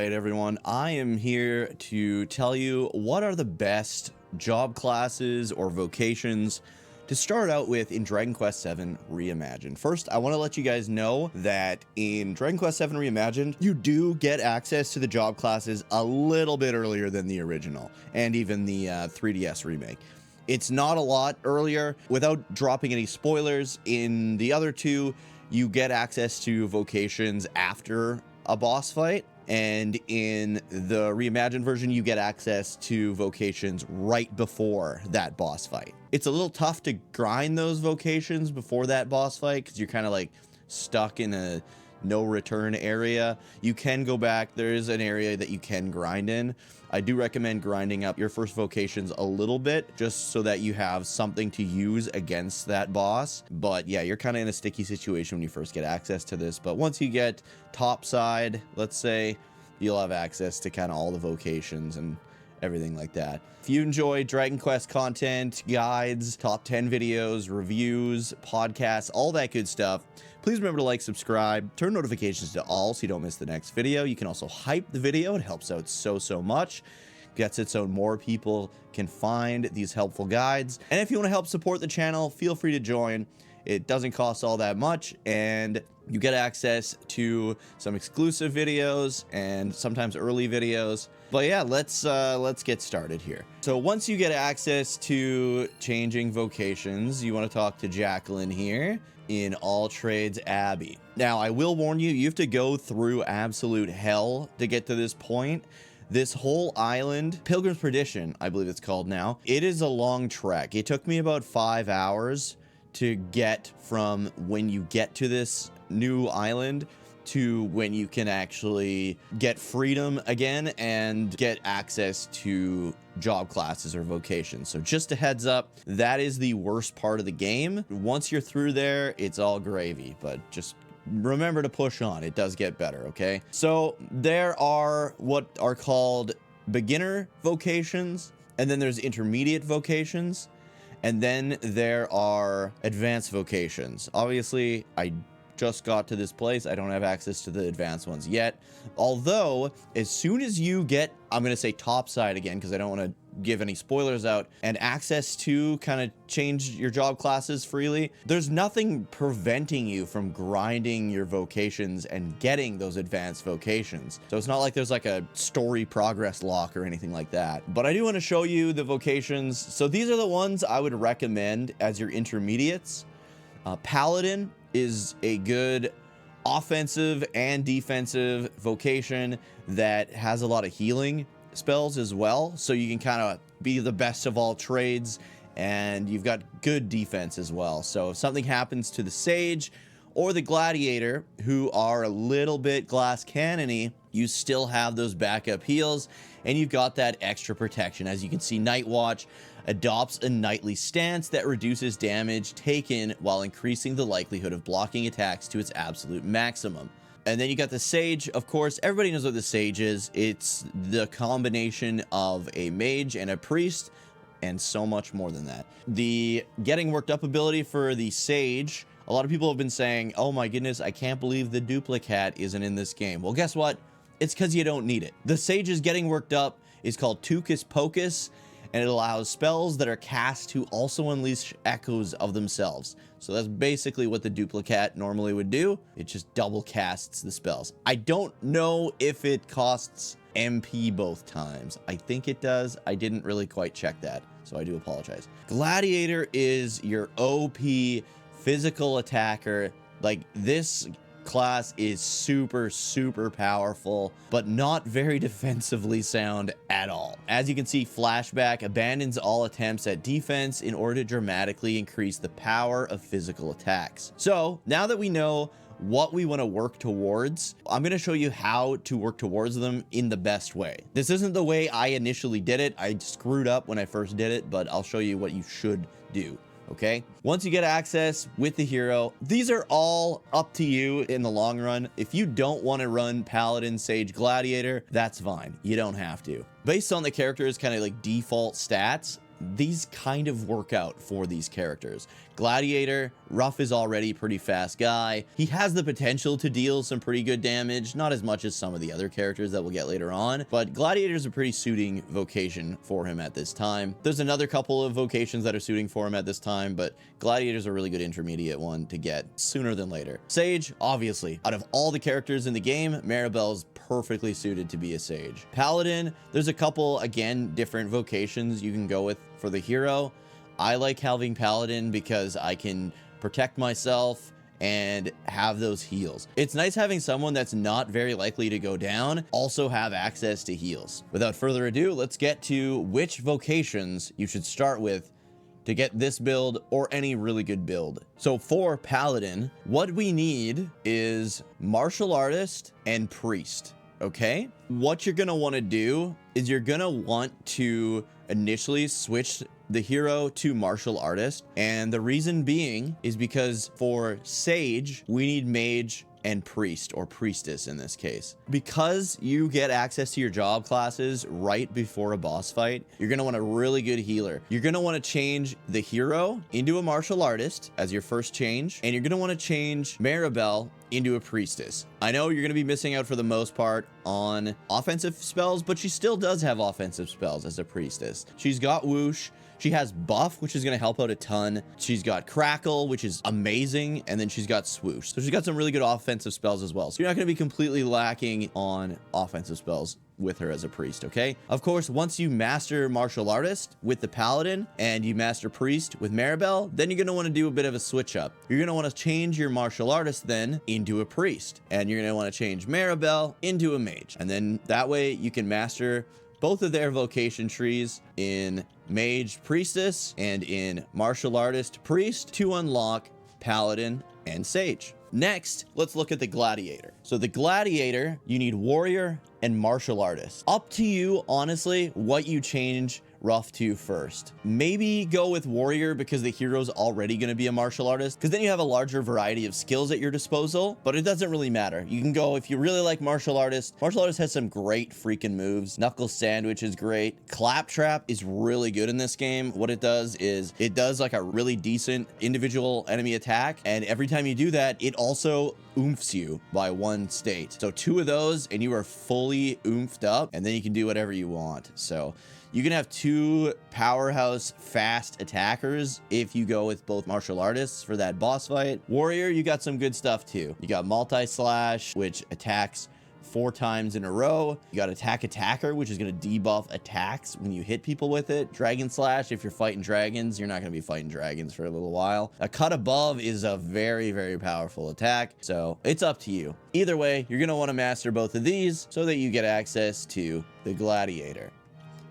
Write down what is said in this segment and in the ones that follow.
right, everyone, I am here to tell you what are the best job classes or vocations to start out with in Dragon Quest VII Reimagined. First, I want to let you guys know that in Dragon Quest VII Reimagined, you do get access to the job classes a little bit earlier than the original, and even the 3DS remake. It's not a lot earlier. Without dropping any spoilers, in the other two, you get access to vocations after a boss fight, and in the reimagined version you get access to vocations right before that boss fight. It's a little tough to grind those vocations before that boss fight because you're kind of like stuck in a no return area. You can go back. There is an area that you can grind in. I do recommend grinding up your first vocations a little bit just so that you have something to use against that boss. But yeah, you're kind of in a sticky situation when you first get access to this. But once you get topside, let's say, you'll have access to kind of all the vocations and everything like that. If you enjoy Dragon Quest content, guides, top 10 videos, reviews, podcasts, all that good stuff, please remember to like, subscribe, turn notifications to all so you don't miss the next video. You can also hype the video. It helps out so much. Gets it so more people can find these helpful guides. And if you want to help support the channel, feel free to join. It doesn't cost all that much, and you get access to some exclusive videos and sometimes early videos. But yeah, let's get started here. So once you get access to changing vocations, you want to talk to Jacqueline here in All Trades Abbey. Now, I will warn you, you have to go through absolute hell to get to this point. This whole island, Pilgrim's Perdition, I believe it's called now, it is a long trek. It took me about 5 hours to get from when you get to this new island to when you can actually get freedom again and get access to job classes or vocations. So just a heads up, that is the worst part of the game. Once you're through there, it's all gravy, but just remember to push on. It does get better, okay? So there are what are called beginner vocations, and then there's intermediate vocations, and then there are advanced vocations. Obviously, I just got to this place. I don't have access to the advanced ones yet. Although, as soon as you get, I'm going to say topside again, because I don't want to give any spoilers out, and access to kind of change your job classes freely, there's nothing preventing you from grinding your vocations and getting those advanced vocations. So it's not like there's like a story progress lock or anything like that. But I do want to show you the vocations. So these are the ones I would recommend as your intermediates. Paladin is a good offensive and defensive vocation that has a lot of healing spells as well, so you can kind of be the best of all trades, and you've got good defense as well. So if something happens to the Sage or the Gladiator, who are a little bit glass cannon-y, you still have those backup heals, and you've got that extra protection. As you can see, Night Watch adopts a nightly stance that reduces damage taken while increasing the likelihood of blocking attacks to its absolute maximum. And then you got the Sage. Of course, everybody knows what the Sage is. It's the combination of a mage and a priest, and so much more than that. The getting worked up ability for the Sage, a lot of people have been saying, oh my goodness, I can't believe the duplicate isn't in this game. Well, guess what? It's because you don't need it. The Sage's getting worked up is called Tucus Pocus, and it allows spells that are cast to also unleash echoes of themselves. So that's basically what the duplicate normally would do. It just double casts the spells. I don't know if it costs MP both times. I think it does. I didn't really quite check that, so I do apologize. Gladiator is your OP physical attacker. Like, this class is super powerful, but not very defensively sound at all. As you can see, Flashback abandons all attempts at defense in order to dramatically increase the power of physical attacks. So now that we know what we want to work towards, I'm going to show you how to work towards them in the best way. This isn't the way I initially did it. I screwed up when I first did it, but I'll show you what you should do. Okay, once you get access with the hero, these are all up to you in the long run. If you don't want to run Paladin, Sage, Gladiator, that's fine. You don't have to. Based on the character's kind of like default stats, these kind of work out for these characters. Gladiator, rough is already a pretty fast guy. He has the potential to deal some pretty good damage, not as much as some of the other characters that we'll get later on, but Gladiator is a pretty suiting vocation for him at this time. There's another couple of vocations that are suiting for him at this time, but Gladiator's a really good intermediate one to get sooner than later. Sage, obviously, out of all the characters in the game, Maribel's perfectly suited to be a Sage. Paladin, there's a couple, again, different vocations you can go with for the hero. I like having Paladin because I can protect myself and have those heals. It's nice having someone that's not very likely to go down also have access to heals. Without further ado, let's get to which vocations you should start with to get this build or any really good build. So for Paladin, what we need is Martial Artist and Priest, okay? What you're gonna wanna do is you're gonna want to initially switch the hero to Martial Artist, and the reason being is because for Sage, we need Mage and Priest, or Priestess in this case. Because you get access to your job classes right before a boss fight, you're going to want a really good healer. You're going to want to change the hero into a Martial Artist as your first change, and you're going to want to change Maribel into a Priestess. I know you're going to be missing out for the most part on offensive spells, but she still does have offensive spells as a Priestess. She's got Whoosh. She has Buff, which is going to help out a ton. She's got Crackle, which is amazing. And then she's got Swoosh. So she's got some really good offensive spells as well. So you're not going to be completely lacking on offensive spells with her as a priest, okay? Of course, once you master Martial Artist with the Paladin and you master Priest with Maribel, then you're going to want to do a bit of a switch up. You're going to want to change your Martial Artist then into a Priest. And you're going to want to change Maribel into a Mage. And then that way you can master both of their vocation trees in Mage Priestess and in Martial Artist Priest to unlock Paladin and Sage. Next, let's look at the Gladiator. So the Gladiator, you need Warrior and Martial Artist. Up to you, honestly, what you change rough to first. Maybe go with Warrior because the hero's already going to be a Martial Artist, because then you have a larger variety of skills at your disposal, but it doesn't really matter. You can go, if you really like Martial Artist, Martial Artist has some great freaking moves. Knuckle Sandwich is great. Claptrap is really good in this game. What it does is it does like a really decent individual enemy attack, and every time you do that, it also oomphs you by one state. So 2 of those and you are fully oomphed up, and then you can do whatever you want. So you can have 2 powerhouse fast attackers if you go with both Martial Artists for that boss fight. Warrior, you got some good stuff too. You got Multi-Slash, which attacks 4 times in a row. You got Attacker, which is going to debuff attacks when you hit people with it. Dragon Slash, if you're fighting dragons, you're not going to be fighting dragons for a little while. A Cut Above is a very, very powerful attack, so it's up to you. Either way, you're going to want to master both of these so that you get access to the Gladiator.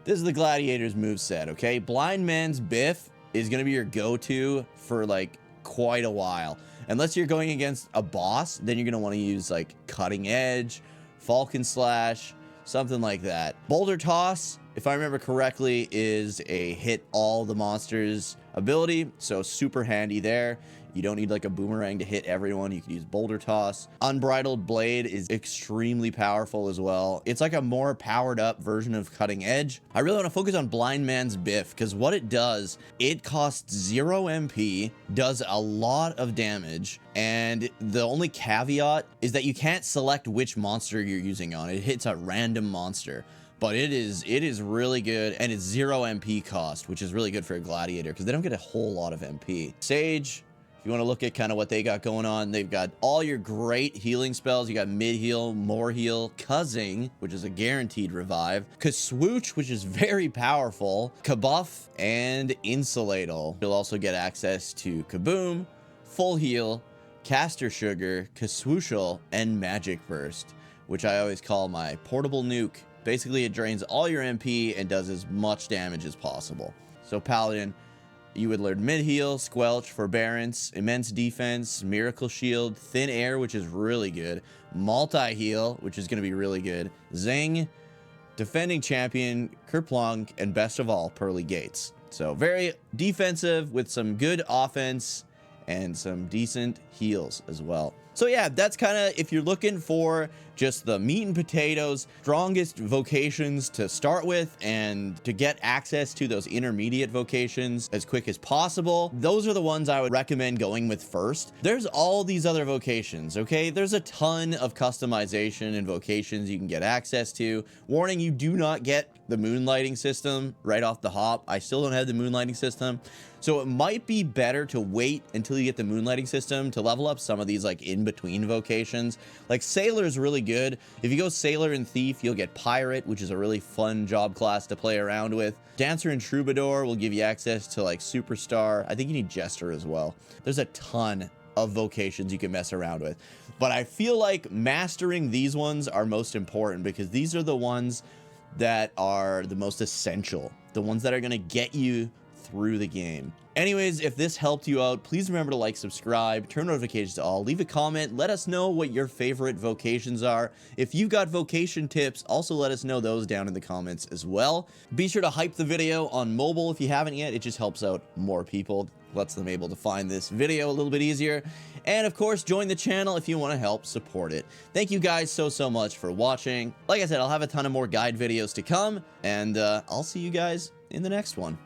This is the Gladiator's moveset, okay? Blind Man's Biff is going to be your go-to for like quite a while. Unless you're going against a boss, then you're going to want to use like Cutting Edge, Falcon Slash, something like that. Boulder Toss, if I remember correctly, is a hit all the monsters ability, so super handy there. You don't need like a boomerang to hit everyone. You can use Boulder Toss. Unbridled Blade is extremely powerful as well. It's like a more powered up version of Cutting Edge. I really want to focus on Blind Man's Biff because what it does, it costs 0 MP, does a lot of damage, and the only caveat is that you can't select which monster you're using on. It hits a random monster. But it is really good, and it's 0 MP cost, which is really good for a Gladiator because they don't get a whole lot of MP. Sage, if you want to look at kind of what they got going on, they've got all your great healing spells. You got mid-heal, more heal, Cuzzing, which is a guaranteed revive, Kaswooch, which is very powerful, Kabuff, and Insulatal. You'll also get access to Kaboom, Full Heal, Caster Sugar, Kaswooshal, and Magic Burst, which I always call my portable nuke. Basically, it drains all your MP and does as much damage as possible. So Paladin, you would learn Mid-Heal, Squelch, Forbearance, Immense Defense, Miracle Shield, Thin Air, which is really good, Multi-Heal, which is going to be really good, Zing, Defending Champion, Kerplunk, and best of all, Pearly Gates. So very defensive with some good offense and some decent heals as well. So yeah, that's kind of, if you're looking for just the meat and potatoes, strongest vocations to start with and to get access to those intermediate vocations as quick as possible, those are the ones I would recommend going with first. There's all these other vocations, okay? There's a ton of customization and vocations you can get access to. Warning, you do not get the moonlighting system right off the hop. I still don't have the moonlighting system. So it might be better to wait until you get the moonlighting system to level up some of these like in-between vocations. Like Sailor is really good. If you go Sailor and Thief, you'll get Pirate, which is a really fun job class to play around with. Dancer and Troubadour will give you access to like Superstar. I think you need Jester as well. There's a ton of vocations you can mess around with. But I feel like mastering these ones are most important because these are the ones that are the most essential. The ones that are going to get you through the game. Anyways, if this helped you out, please remember to like, subscribe, turn notifications to all, leave a comment, let us know what your favorite vocations are. If you've got vocation tips, also let us know those down in the comments as well. Be sure to hype the video on mobile if you haven't yet. It just helps out more people, lets them able to find this video a little bit easier. And of course, join the channel if you want to help support it. Thank you guys so much for watching. Like I said, I'll have a ton of more guide videos to come, and I'll see you guys in the next one.